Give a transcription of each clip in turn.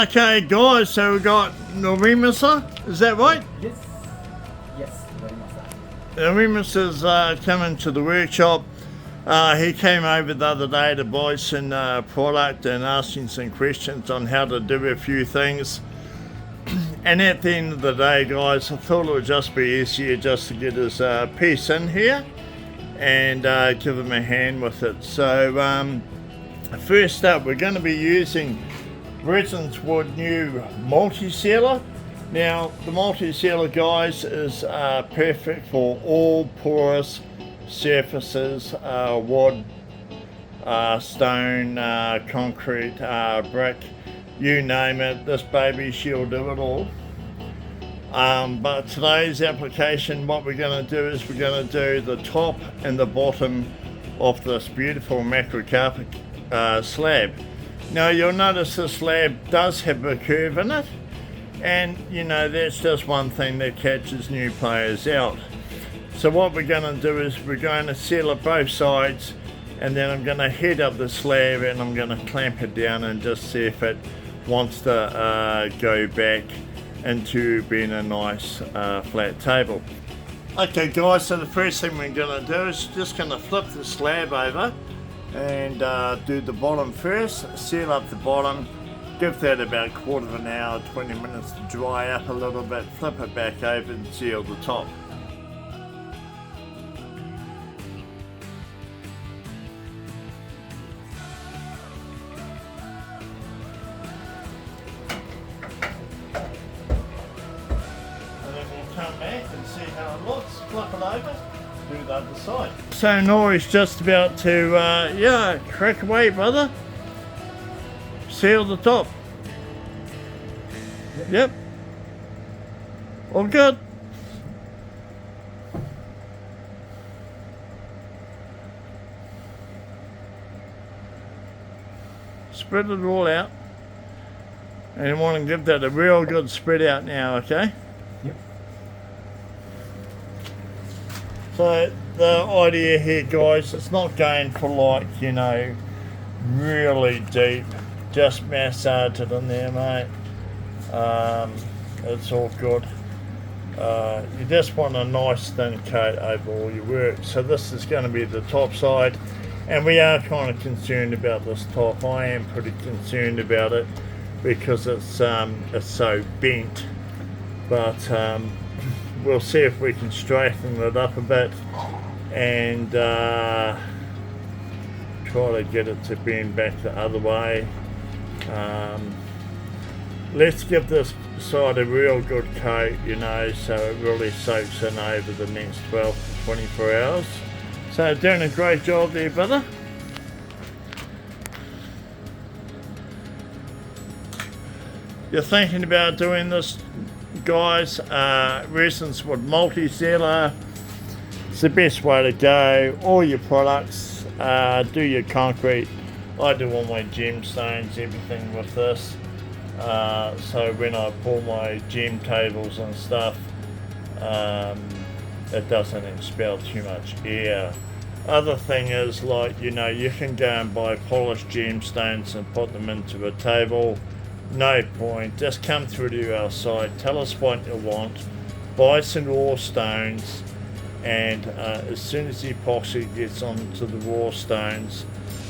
Okay guys, so we got Norimasa, is that right? Yes. Yes, Norimasa. Norimasa's coming to the workshop. He came over the other day to buy some product and asking some questions on how to do a few things. And at the end of the day guys, I thought it would just be easier just to get his piece in here and give him a hand with it. So first up, we're going to be using Resinzwood new multi-sealer. Now the multi-sealer guys is perfect for all porous surfaces, wood, stone, concrete, brick, you name it, this baby she'll do it all. But today's application, what we're going to do is we're going to do the top and the bottom of this beautiful macrocarpet slab. Now you'll notice this slab does have a curve in it, and you know that's just one thing that catches new players out. So what we're going to do is we're going to seal it both sides, and then I'm going to head up the slab and I'm going to clamp it down and just see if it wants to go back into being a nice flat table. Okay guys, so the first thing we're going to do is just going to flip the slab over and do the bottom first, seal up the bottom, give that about a quarter of an hour, 20 minutes to dry up a little bit, flip it back over and seal the top. And then we'll come back and see how it looks, flip it over, do the other side. So Nori's just about to, yeah, crack away brother. Seal the top. Yep. All good. Spread it all out. And you want to give that a real good spread out now, okay? Yep. So the idea here guys, it's not going for like, you know, really deep. Just massage it in there mate. It's all good. You just want a nice thin coat over all your work. So this is going to be the top side, and we are kind of concerned about this top. I am pretty concerned about it because it's so bent, but we'll see if we can straighten it up a bit and try to get it to bend back the other way. Let's give this side a real good coat, you know, so it really soaks in over the next 12 to 24 hours. So doing a great job there brother. You're thinking about doing this guys, Resinzwood multi-sealer, it's the best way to go. All your products, do your concrete. I do all my gemstones, everything with this. So when I pull my gem tables and stuff, it doesn't expel too much air. Other thing is, like, you know, you can go and buy polished gemstones and put them into a table. No point, just come through to our site, tell us what you want, buy some raw stones, and as soon as the epoxy gets onto the raw stones,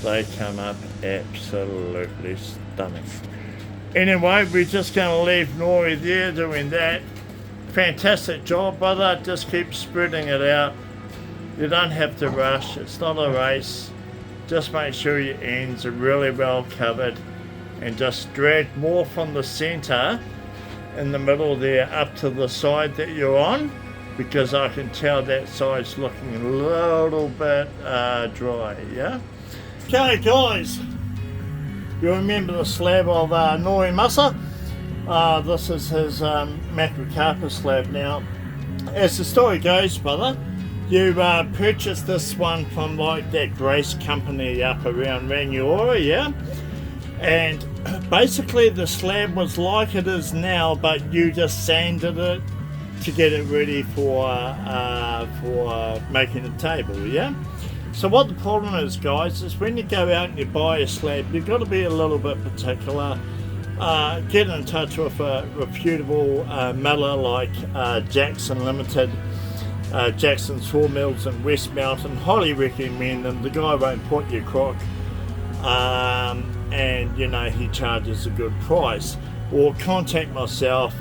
they come up absolutely stunning. Anyway, we're just going to leave Nori there doing that. Fantastic job brother, just keep spreading it out. You don't have to rush, it's not a race. Just make sure your ends are really well covered and just drag more from the center in the middle there up to the side that you're on, because I can tell that side's looking a little bit dry, yeah? Okay guys, you remember the slab of Norimasa? This is his macrocarpet slab. Now, as the story goes brother, you purchased this one from like that Grace company up around Rangiora, yeah? And basically the slab was like it is now, but you just sanded it to get it ready for making a table, yeah? So what the problem is guys, is when you go out and you buy a slab, you've got to be a little bit particular get in touch with a reputable miller like Jackson Limited, Jackson Sawmills in West Mountain. Highly recommend them. The guy won't put you crook, and you know, he charges a good price. Or contact myself.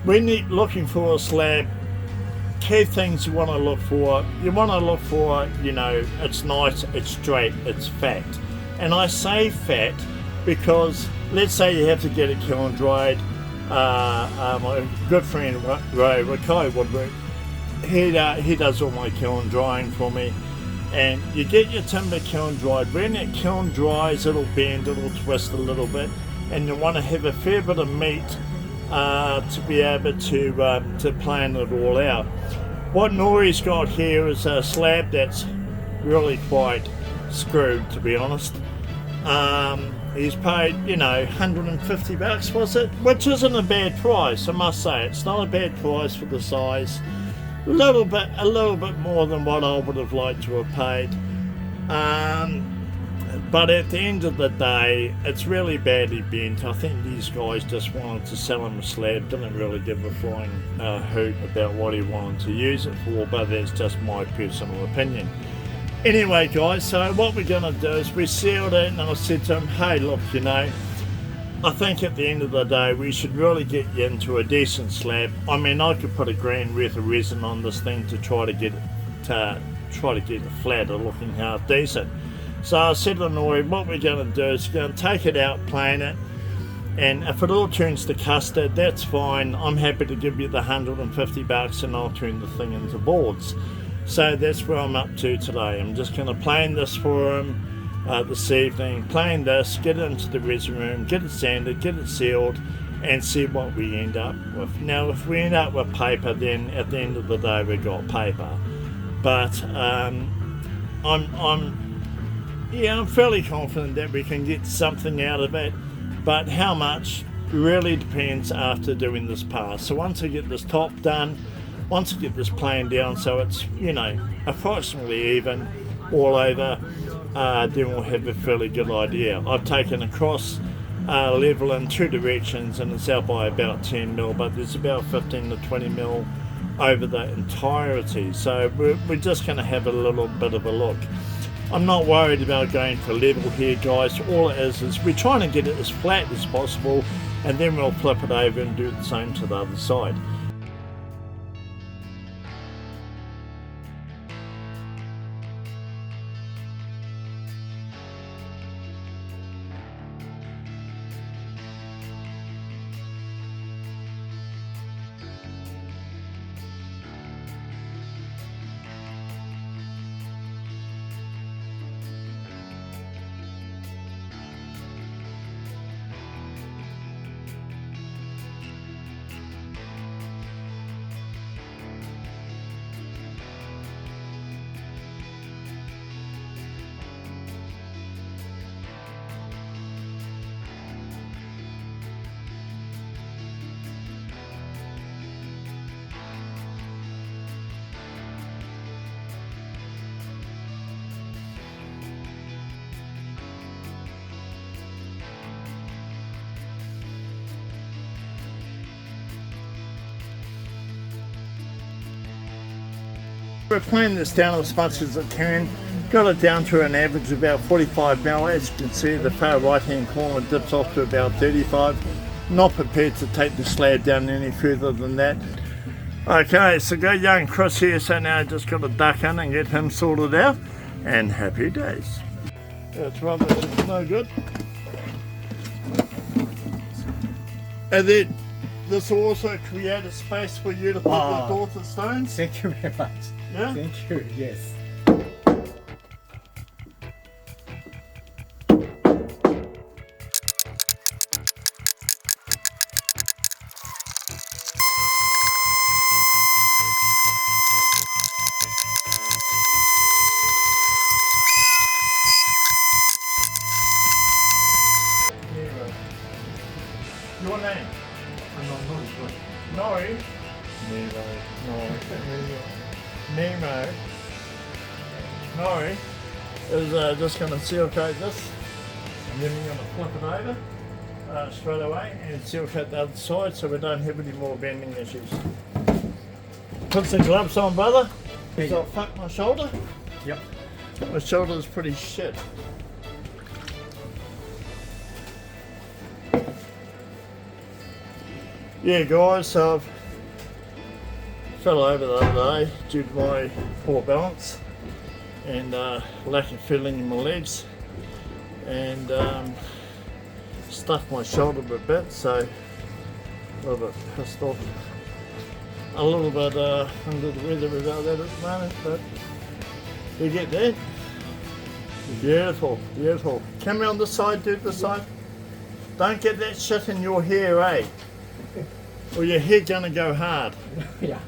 When you're looking for a slab, key things you want to look for. You want to look for, you know, it's nice, it's straight, it's fat. And I say fat because let's say you have to get it kiln dried. My good friend Ray Rikai Woodwork, he does all my kiln drying for me. And you get your timber kiln dried. When it kiln dries, it'll bend, it'll twist a little bit, and you want to have a fair bit of meat to be able to plan it all out. What Nori's got here is a slab that's really quite screwed, to be honest. He's paid, you know, $150, was it? Which isn't a bad price, I must say. It's not a bad price for the size. A little bit more than what I would have liked to have paid. But at the end of the day, it's really badly bent. I think these guys just wanted to sell him a slab, didn't really give a flying hoot about what he wanted to use it for, but that's just my personal opinion. Anyway guys, so what we're going to do is we sealed it, and I said to him, hey look, you know, I think at the end of the day we should really get you into a decent slab. I mean, I could put $1,000 worth of resin on this thing to try to get it flatter looking half decent. So I said to Nori, what we're going to do is we're going to take it out, plane it, and if it all turns to custard, that's fine. I'm happy to give you the $150 and I'll turn the thing into boards. So that's where I'm up to today. I'm just going to plane this for him this evening, plane this, get it into the resin room, get it sanded, get it sealed, and see what we end up with. Now if we end up with paper, then at the end of the day we got paper. But I'm fairly confident that we can get something out of it, but how much really depends after doing this pass. So once I get this top done, once I get this plane down so it's, you know, approximately even all over, then we'll have a fairly good idea. I've taken across level in two directions and it's out by about 10 mil, but there's about 15 to 20 mil over the entirety. So we're just going to have a little bit of a look. I'm not worried about going for level here, guys. All it is we're trying to get it as flat as possible, and then we'll flip it over and do the same to the other side. We're playing this down as much as it can. Got it down to an average of about 45 mil. As you can see, the far right hand corner dips off to about 35. Not prepared to take the slab down any further than that. Okay, so go young Chris here, so now I just got to duck in and get him sorted out, and happy days. That's rubbish, it's no good. And then this will also create a space for you to put the daughter stones. Thank you very much. Yeah? Thank you, yes. Your name? I'm not sure. Nori? Nemo. Nemo. Nori is just going to seal coat this, and then we're going to flip it over. straight away and seal coat the other side so we don't have any more bending issues. Put some gloves on, brother, because I'll fuck my shoulder. Yep. My shoulder's pretty shit. Yeah guys, so I've fell over the other day due to my poor balance and lack of feeling in my legs, and stuck my shoulder a bit, so a little bit pissed off, a little bit under the weather about that at the moment, but you get there. Beautiful, beautiful. Come around this side, dude, this side. Don't get that shit in your hair, eh? Or your hair gonna go hard. Yeah.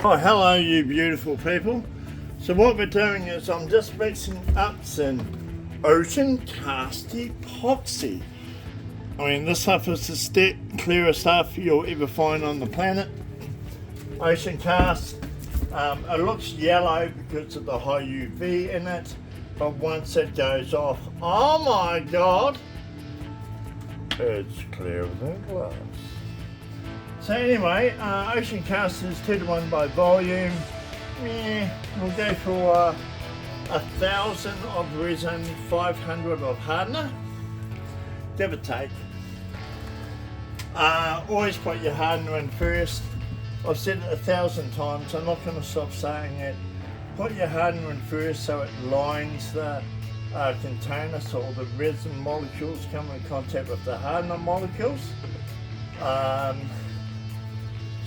Oh, hello you beautiful people. So what we're doing is I'm just mixing up some ocean cast epoxy. I mean, this stuff is the step clearest stuff you'll ever find on the planet. Ocean cast, it looks yellow because of the high UV in it, but once it goes off, oh my god, it's clear than glass. So anyway, ocean cast is 2:1 by volume. We'll go for 1,000 of resin, 500 of hardener, give or take. Always put your hardener in first. I've said it 1,000 times, I'm not going to stop saying it. Put your hardener in first so it lines the container, so all the resin molecules come in contact with the hardener molecules.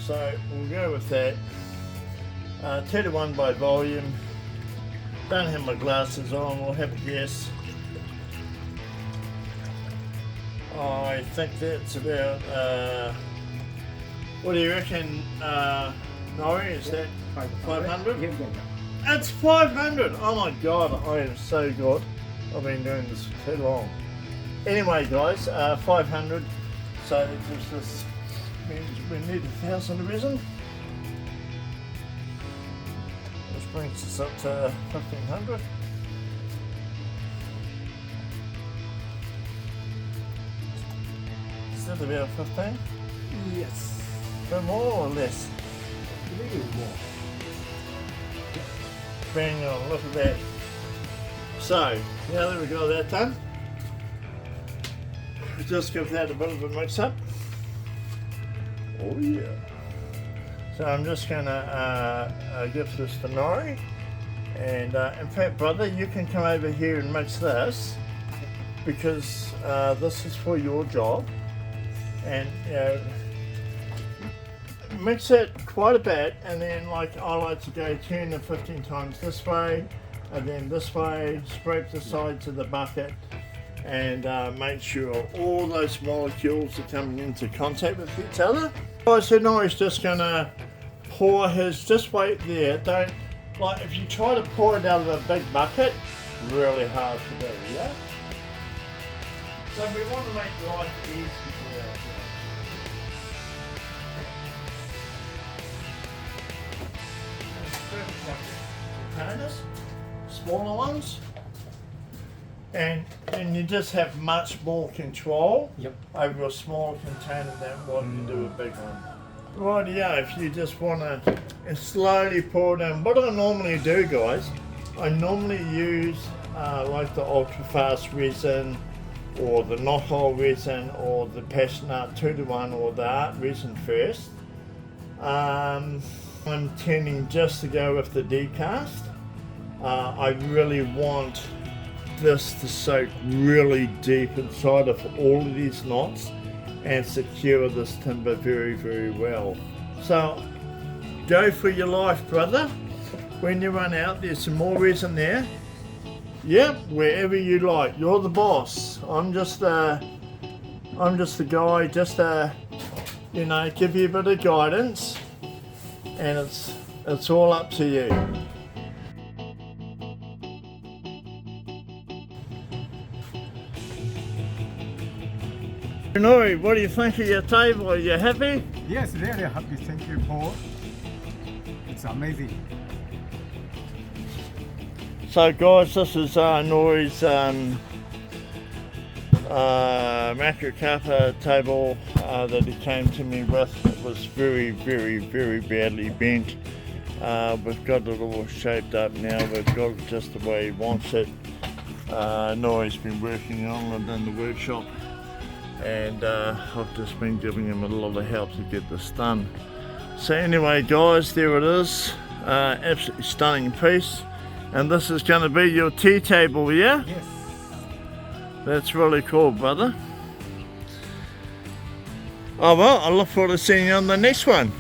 So we'll go with that. 2:1 by volume. Don't have my glasses on, we'll have a guess. I think that's about, what do you reckon, Nori, is that 500? Yeah. It's 500! Oh my god, I am so good. I've been doing this too long. Anyway guys, 500, so this means we need 1,000 of resin. Which brings us up to 1,500. Is that about 15? Yes. A bit more or less? A little more. Bang on, look at that. So, now that we've got that done, we'll just give that a bit of a mix up. Oh yeah. So I'm just gonna give this to Nori, and in fact brother, you can come over here and mix this, because this is for your job, and you know, mix it quite a bit, and then like I like to go 10 to 15 times this way and then this way, scrape the sides of the bucket, and make sure all those molecules are coming into contact with each other. So now he's just gonna pour his, just wait there, don't, like if you try to pour it out of a big bucket, really hard to do, yeah? So we want to make life easy for ourselves. Containers, smaller ones, and you just have much more control over a smaller container than what you do a big one. Right, yeah, if you just want to slowly pour it in. What I normally do, guys, I normally use like the ultra fast resin, or the knot-hole resin, or the Passionate 2:1, or the art resin first. I'm tending just to go with the decast. I really want this to soak really deep inside of all of these knots and secure this timber very, very well. So go for your life, brother. When you run out, there's some more resin there. Yep, wherever you like. You're the boss. I'm just the guy, just you know, give you a bit of guidance, and it's all up to you. Nori, what do you think of your table? Are you happy? Yes, really happy. Thank you, Paul. It's amazing. So guys, this is Nori's macro kappa table that he came to me with. It was very badly bent. We've got it all shaped up now. We've got it just the way he wants it. Nori's been working on it in the workshop, and I've just been giving him a lot of help to get this done. So anyway guys, there it is. Absolutely stunning piece. And this is going to be your tea table, yeah? Yes. That's really cool, brother. Oh well, I look forward to seeing you on the next one.